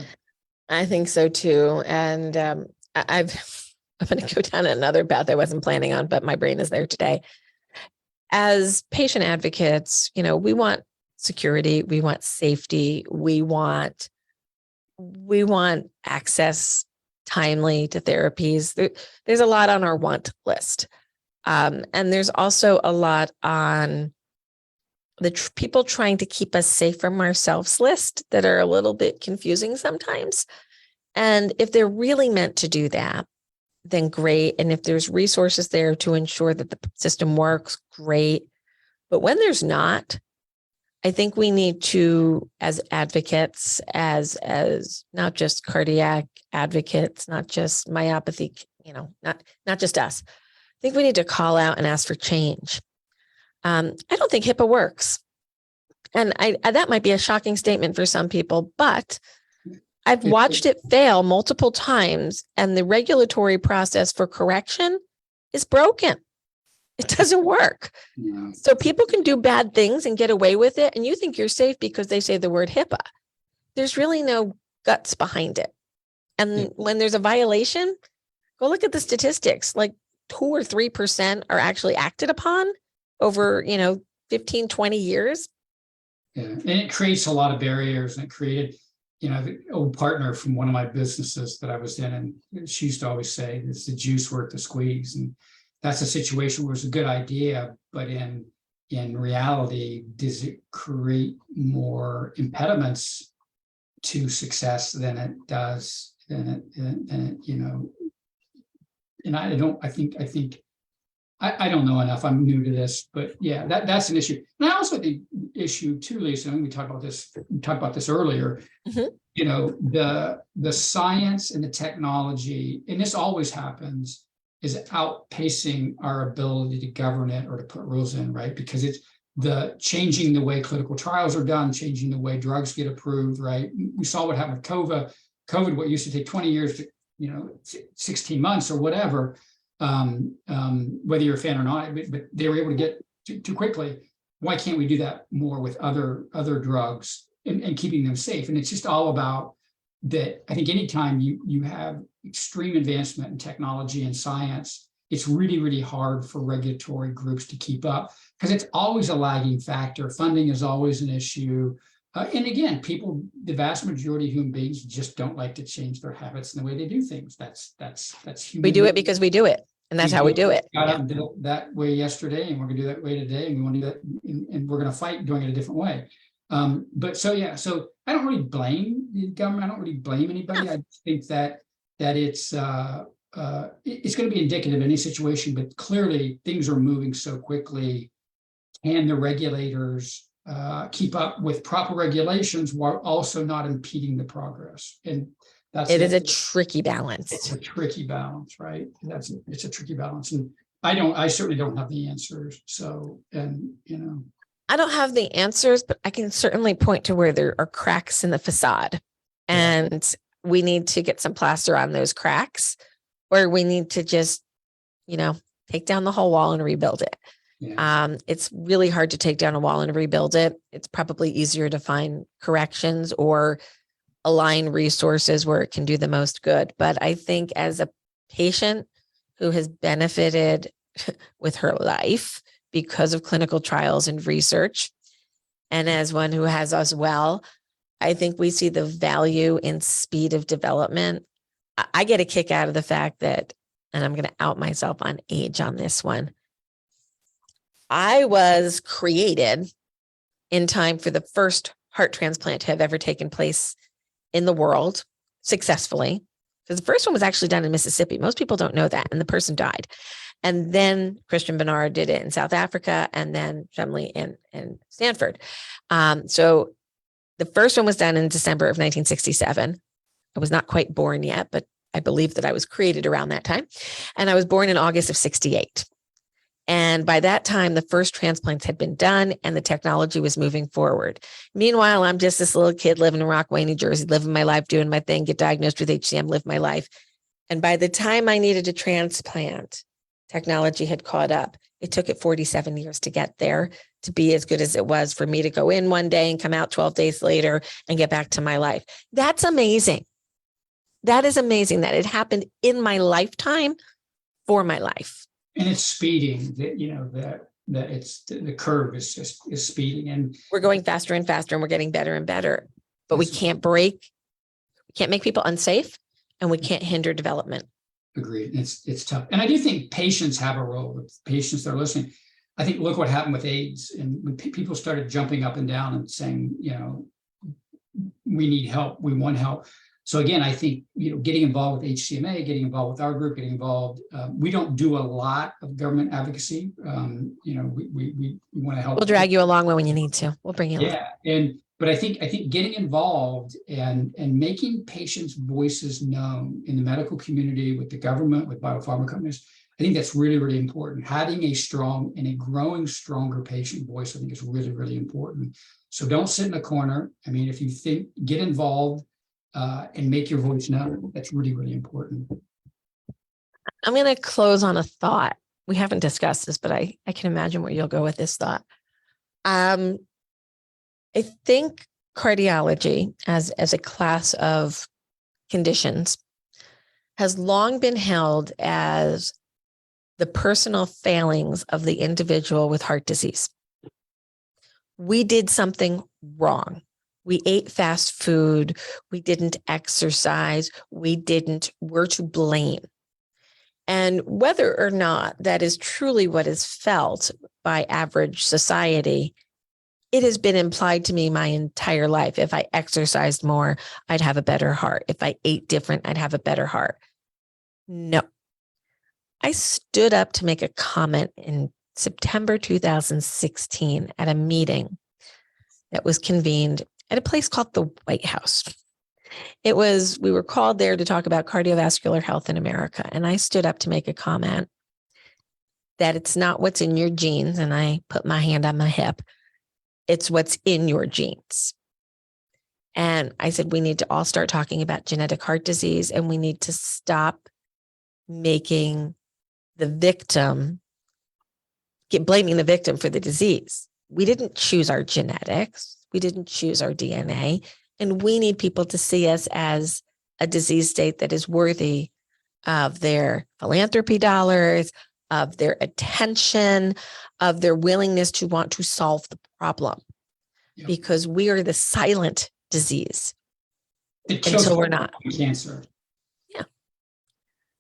S1: I think so too. And I'm going to go down another path I wasn't planning on, but my brain is there today. As patient advocates, we want security, we want safety, we want access timely to therapies. There's a lot on our want list. And there's also a lot on the people trying to keep us safe from ourselves list that are a little bit confusing sometimes. And if they're really meant to do that, then great. And if there's resources there to ensure that the system works, great. But when there's not, I think we need to, as advocates, as not just cardiac advocates, not just myopathy, not just us. I think we need to call out and ask for change. I don't think HIPAA works. And that might be a shocking statement for some people, but I've watched it fail multiple times, and the regulatory process for correction is broken. It doesn't work.
S2: yeah.
S1: So people can do bad things and get away with it, and you think you're safe because they say the word HIPAA. There's really no guts behind it. And when there's a violation, go look at the statistics. Like 2 or 3% are actually acted upon over, 15, 20 years.
S2: Yeah, and it creates a lot of barriers, and it created, the old partner from one of my businesses that I was in, and she used to always say, it's the juice worth the squeeze. And that's a situation where it's a good idea, but in reality, does it create more impediments to success than it does, and I don't know enough. I'm new to this, but yeah, that's an issue. And I also think issue too, Lisa, and we talked about this earlier, the science and the technology, and this always happens, is outpacing our ability to govern it or to put rules in, right? Because it's changing the way clinical trials are done, changing the way drugs get approved, right? We saw what happened with COVID, what used to take 20 years to, 16 months or whatever, whether you're a fan or not, but they were able to get too quickly. Why can't we do that more with other drugs and keeping them safe? And it's just all about that. I think anytime you have extreme advancement in technology and science, it's really, really hard for regulatory groups to keep up, because it's always a lagging factor. Funding is always an issue. And again, the vast majority of human beings just don't like to change their habits and the way they do things. That's human.
S1: We do it because we do it. And that's how we do it.
S2: Got up and did it that way yesterday, and we're going to do that way today, and we want to do that, and we're going to fight doing it a different way. So I don't really blame the government. I don't really blame anybody. I think that it's going to be indicative of any situation, but clearly things are moving so quickly. Can the regulators keep up with proper regulations while also not impeding the progress? And
S1: it is a tricky balance.
S2: It's a tricky balance, right? It's a tricky balance. And I certainly don't have the answers. So,
S1: I don't have the answers, but I can certainly point to where there are cracks in the facade, and we need to get some plaster on those cracks, or we need to just, take down the whole wall and rebuild it.
S2: Yeah.
S1: It's really hard to take down a wall and rebuild it. It's probably easier to find corrections or align resources where it can do the most good. But I think as a patient who has benefited with her life because of clinical trials and research, and as one who has as well, I think we see the value in speed of development. I get a kick out of the fact that, and I'm going to out myself on age on this one, I was created in time for the first heart transplant to have ever taken place in the world successfully. Because the first one was actually done in Mississippi. Most people don't know that. And the person died. And then Christian Bernard did it in South Africa, and then Chumley in Stanford. So the first one was done in December of 1967. I was not quite born yet, but I believe that I was created around that time. And I was born in August of 68. And by that time, the first transplants had been done and the technology was moving forward. Meanwhile, I'm just this little kid living in Rockaway, New Jersey, living my life, doing my thing, get diagnosed with HCM, live my life. And by the time I needed a transplant, technology had caught up. It took it 47 years to get there, to be as good as it was for me to go in one day and come out 12 days later and get back to my life. That's amazing. That is amazing that it happened in my lifetime for my life.
S2: And it's speeding, that, that it's, the curve is speeding, and
S1: We're going faster and faster and we're getting better and better, but we can't make people unsafe, and we can't hinder development.
S2: Agreed. It's tough. And I do think patients have a role. With patients that are listening, I think, look what happened with AIDS. And when people started jumping up and down and saying, we need help, we want help. So again, I think, getting involved with HCMA, getting involved with our group, getting involved. We don't do a lot of government advocacy. We want to help.
S1: We'll drag you along when you need to. We'll bring you along.
S2: Yeah. But I think getting involved and making patients' voices known in the medical community, with the government, with biopharma companies, I think that's really, really important. Having a strong and a growing stronger patient voice, I think, is really, really important. So don't sit in a corner. I mean, if you think, get involved and make your voice known. That's really, really important.
S1: I'm going to close on a thought. We haven't discussed this, but I can imagine where you'll go with this thought. I think cardiology as a class of conditions has long been held as the personal failings of the individual with heart disease. We did something wrong. We ate fast food. We didn't exercise. We're to blame. And whether or not that is truly what is felt by average society, it has been implied to me my entire life. If I exercised more, I'd have a better heart. If I ate different, I'd have a better heart. No. I stood up to make a comment in September 2016 at a meeting that was convened at a place called the White House. We were called there to talk about cardiovascular health in America. And I stood up to make a comment that it's not what's in your genes. And I put my hand on my hip. It's what's in your genes. And I said, we need to all start talking about genetic heart disease, and we need to stop making the victim, blaming the victim for the disease. We didn't choose our genetics. We didn't choose our DNA. And we need people to see us as a disease state that is worthy of their philanthropy dollars, of their attention, of their willingness to want to solve the problem.
S2: Yeah.
S1: Because we are the silent disease
S2: until
S1: we're not.
S2: Cancer.
S1: Yeah.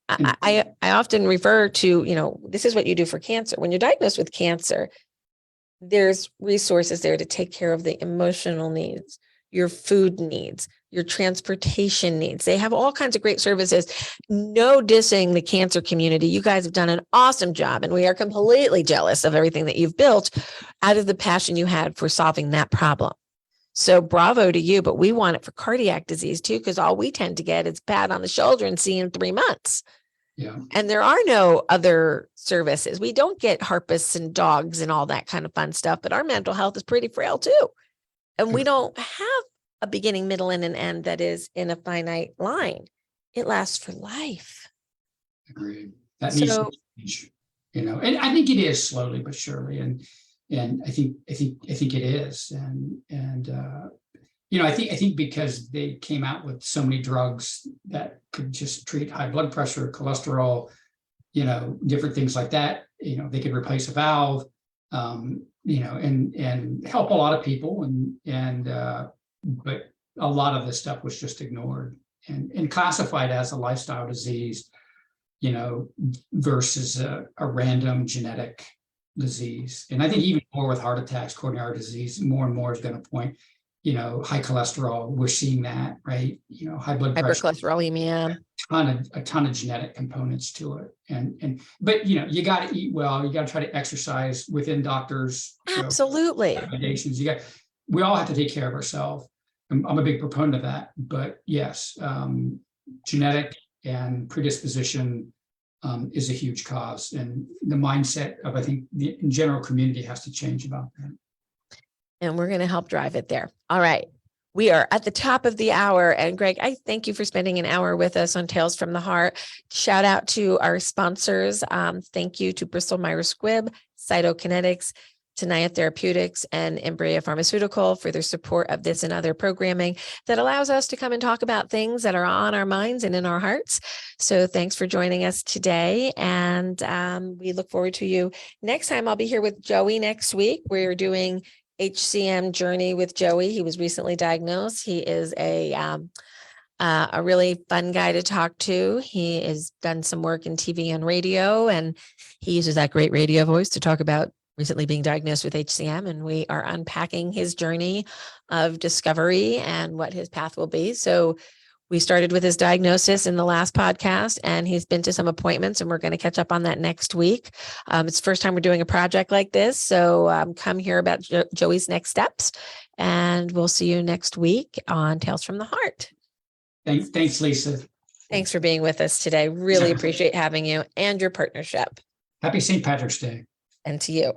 S1: I often refer to, this is what you do for cancer. When you're diagnosed with cancer, there's resources there to take care of the emotional needs, your food needs, your transportation needs. They have all kinds of great services. No dissing the cancer community. You guys have done an awesome job, and we are completely jealous of everything that you've built out of the passion you had for solving that problem. So bravo to you, but we want it for cardiac disease too, because all we tend to get is pat on the shoulder and see in 3 months.
S2: Yeah.
S1: And there are no other services. We don't get harpists and dogs and all that kind of fun stuff, but our mental health is pretty frail too. And we don't have a beginning, middle, and an end that is in a finite line. It lasts for life.
S2: Agreed. That needs to change, and I think it is slowly but surely. And I think it is. I think because they came out with so many drugs that could just treat high blood pressure, cholesterol, different things like that. They could replace a valve, and help a lot of people. But a lot of this stuff was just ignored and classified as a lifestyle disease, versus a random genetic disease. And I think even more with heart attacks, coronary artery disease, more and more is going to point, high cholesterol. We're seeing that, right? High blood pressure,
S1: hypercholesterolemia,
S2: a ton of genetic components to it. But you got to eat well. You got to try to exercise within doctors'
S1: absolutely
S2: recommendations. We all have to take care of ourselves. I'm a big proponent of that. But yes, genetic and predisposition is a huge cause. And the mindset of, I think, the general community has to change about that.
S1: And we're going to help drive it there. All right. We are at the top of the hour. And Greg, I thank you for spending an hour with us on Tales from the Heart. Shout out to our sponsors. Thank you to Bristol Myers Squibb, Cytokinetics, Tenaya Therapeutics, and Embria Pharmaceutical for their support of this and other programming that allows us to come and talk about things that are on our minds and in our hearts. So thanks for joining us today. And we look forward to you next time. I'll be here with Joey next week. We're doing HCM journey with Joey. He was recently diagnosed. He is a really fun guy to talk to. He has done some work in TV and radio, and he uses that great radio voice to talk about recently being diagnosed with HCM. And we are unpacking his journey of discovery and what his path will be. So we started with his diagnosis in the last podcast, and he's been to some appointments, and we're going to catch up on that next week. It's the first time we're doing a project like this. So come hear about Joey's next steps, and we'll see you next week on Tales from the Heart.
S2: Thanks, Lisa.
S1: Thanks for being with us today. Really appreciate having you and your partnership.
S2: Happy St. Patrick's Day.
S1: And to you.